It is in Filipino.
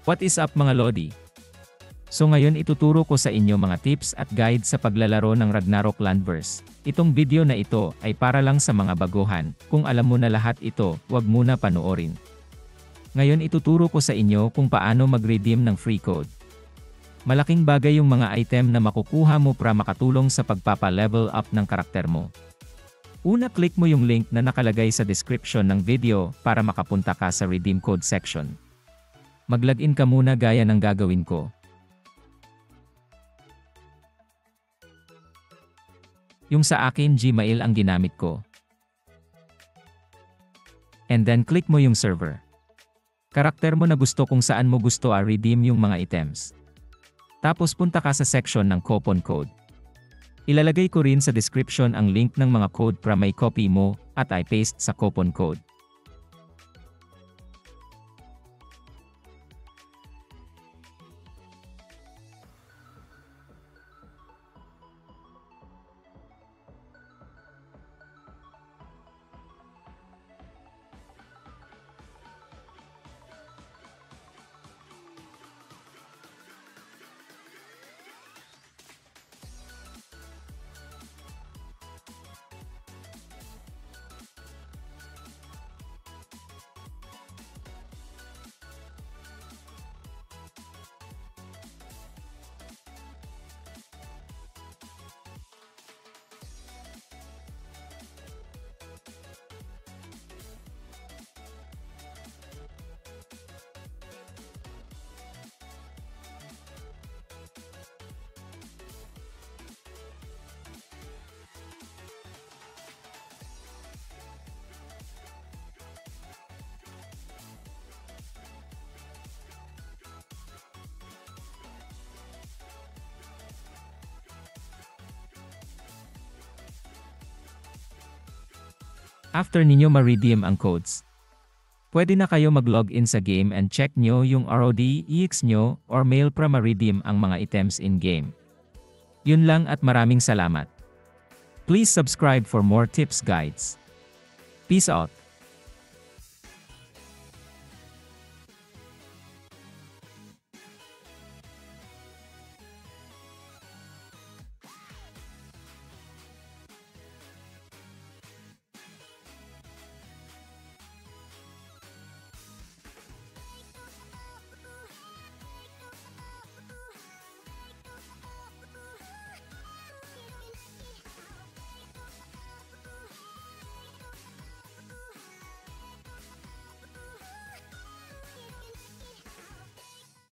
What is up mga Lodi? So ngayon ituturo ko sa inyo mga tips at guide sa paglalaro ng Ragnarok Landverse. Itong video na ito ay para lang sa mga baguhan. Kung alam mo na lahat ito, wag muna panoorin. Ngayon ituturo ko sa inyo kung paano mag-redeem ng free code. Malaking bagay yung mga item na makukuha mo para makatulong sa pagpapa-level up ng karakter mo. Una, click mo yung link na nakalagay sa description ng video para makapunta ka sa redeem code section. Mag-login ka muna gaya ng gagawin ko. Yung sa akin Gmail ang ginamit ko. And then click mo yung server. Karakter mo na gusto kung saan mo gusto redeem yung mga items. Tapos punta ka sa section ng coupon code. Ilalagay ko rin sa description ang link ng mga code para may copy mo at i-paste sa coupon code. After ninyo ma-redeem ang codes, pwede na kayo mag-login sa game and check nyo yung ROD, EX nyo, or mail para ma-redeem ang mga items in-game. Yun lang at maraming salamat. Please subscribe for more tips guides. Peace out!